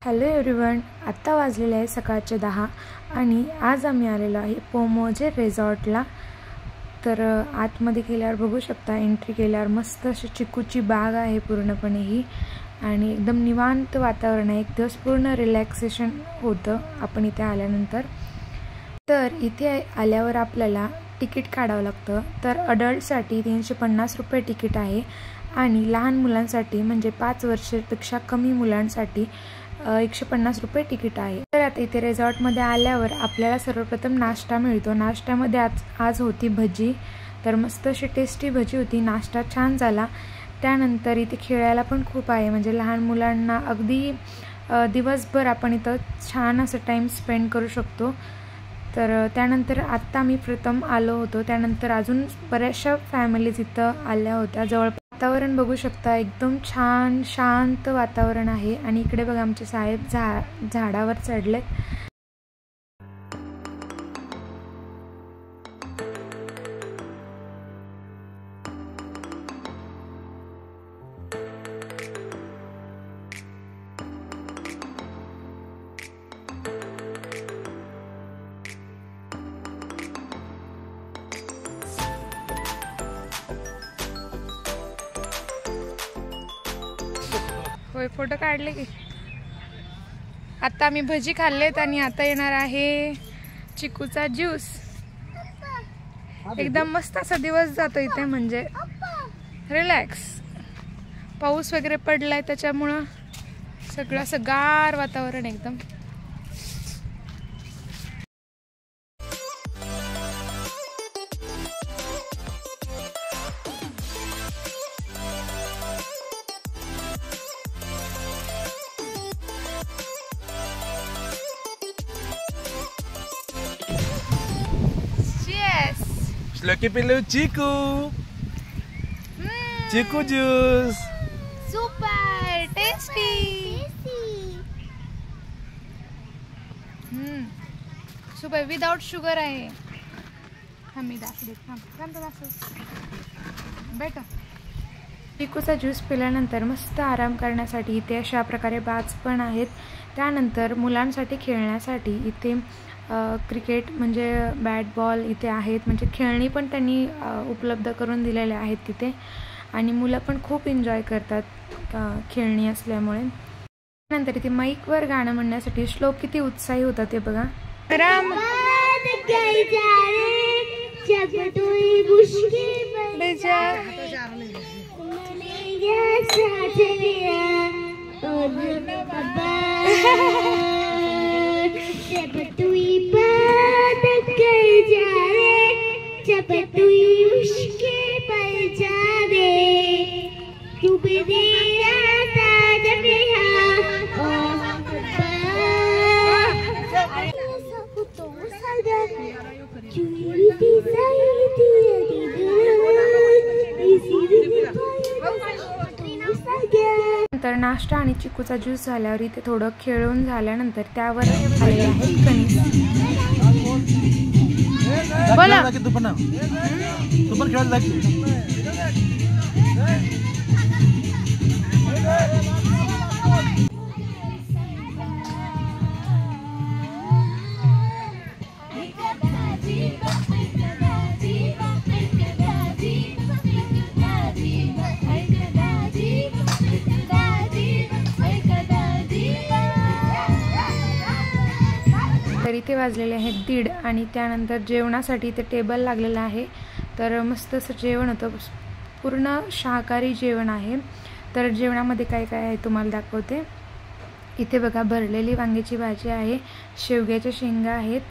Hello everyone, आत्ता वाजलेले आहे सकाळचे 10 आणि आज आम्ही आलेलो आहे पोमोजे रिसॉर्टला। तर आतमध्ये गेल्यावर बघू शकता, एंट्री केल्यावर मस्त अशी चिकूची बाग आहे पूर्णपणे ही, आणि एकदम निवांत वातावरण आहे। एक दिवस पूर्ण रिलॅक्सेशन होतं आपण इथे आल्यानंतर। तर इथे आल्यावर आपल्याला तिकीट काढावं लागतं। तर अडल्टसाठी 350 रुपये तिकीट आहे आणि लहान मुलांसाठी म्हणजे 5 वर्षापेक्षा कमी मुलांसाठी 150 रुपये तिकीट आहे। तर आता इथे रिसॉर्टमध्ये आल्यावर आपल्याला सर्वप्रथम नाश्ता मिळतो। नाश्त्यामध्ये आज होती भजी, तर मस्त अशी टेस्टी भजी होती। नाश्ता छान झाला। त्यानंतर इथे खेळायला पण खूप आहे, म्हणजे लहान मुलांना अगदी दिवसभर आपण इथं छान असं टाइम स्पेंड करू शकतो। तर त्यानंतर आत्ता मी प्रथम आलो होतो, त्यानंतर अजून बऱ्याचशा फॅमिलीज इथं आल्या होत्या। जवळ वातावरण बघू शकता, एकदम छान शांत वातावरण आहे। आणि इकडे बघा आमचे साहेब झाडावर चढलेत। होय, फोटो काढले की। आता आम्ही भजी खाल्लेत आणि आता येणार आहे चिकूचा ज्यूस। एकदम मस्त असा दिवस जातो इथे, म्हणजे रिलॅक्स। पाऊस वगैरे पडलाय त्याच्यामुळं सगळं असं गार वातावरण एकदम। Lagi pilih Ciku. Ciku juice. Super tasty. Super without sugar आहे। आम्ही बेटा चिकूचा ज्यूस पिल्यानंतर मस्त आराम करण्यासाठी इथे अशा प्रकारे बाज पण आहेत। त्यानंतर मुलांसाठी खेळण्यासाठी इथे क्रिकेट म्हणजे बॅट बॉल इथे आहेत, म्हणजे खेळणी पण त्यांनी उपलब्ध करून दिलेले आहेत तिथे, आणि मुलं पण खूप एन्जॉय करतात खेळणी असल्यामुळे। नंतर इथे माईकवर गाणं म्हणण्यासाठी श्लोक किती उत्साही होता ते बघा। राम नंतर नाश्ता आणि चिकूचा ज्यूस झाल्यावर इथे थोडं खेळून झाल्यानंतर त्यावर आलेले आहेत कणीस। बोला तू पण खेळायला लागली। तर इथे वाजलेले आहेत 1:30 आणि त्यानंतर जेवणासाठी इथे टेबल लागलेला आहे। तर मस्त असं जेवण होतं, पूर्ण शाकाहारी जेवण आहे। तर जेवणामध्ये काय काय आहे तुम्हाला दाखवते। इथे बघा भरलेली वांग्याची भाजी आहे, शेवग्याच्या शेंगा आहेत,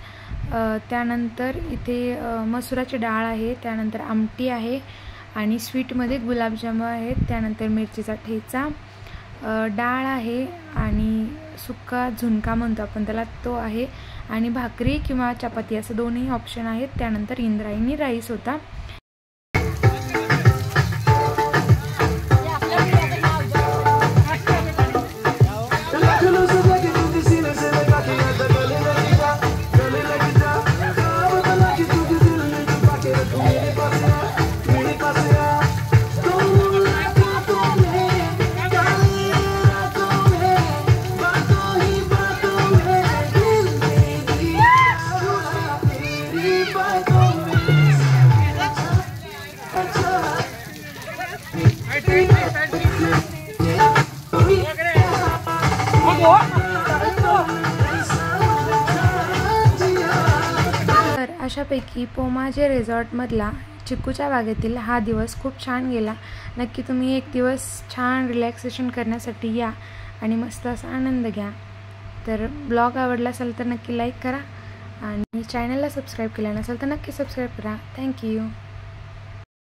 त्यानंतर इथे मसुराची डाळ आहे, त्यानंतर आमटी आहे, आणि स्वीटमध्ये गुलाबजामुन आहेत, त्यानंतर मिरचीचा ठेचा, डाळ आहे, आणि सुक्का झुणका म्हणतो आपण त्याला तो आहे, आणि भाकरी किंवा चपाती असं दोन्ही ऑप्शन आहेत। त्यानंतर इंद्रायणी राईस होता। तर अशापैकी पोमाजे रिसॉर्टमधला चिक्कूच्या बागेतील हा दिवस खूप छान गेला. नक्की तुम्ही एक दिवस छान रिलॅक्सेशन करण्यासाठी या आणि मस्त असा आनंद घ्या. तर ब्लॉग आवडला असेल तर नक्की लाईक करा आणि चॅनलला सबस्क्राईब केलं नसेल तर नक्की सबस्क्राईब करा. थँक्यू.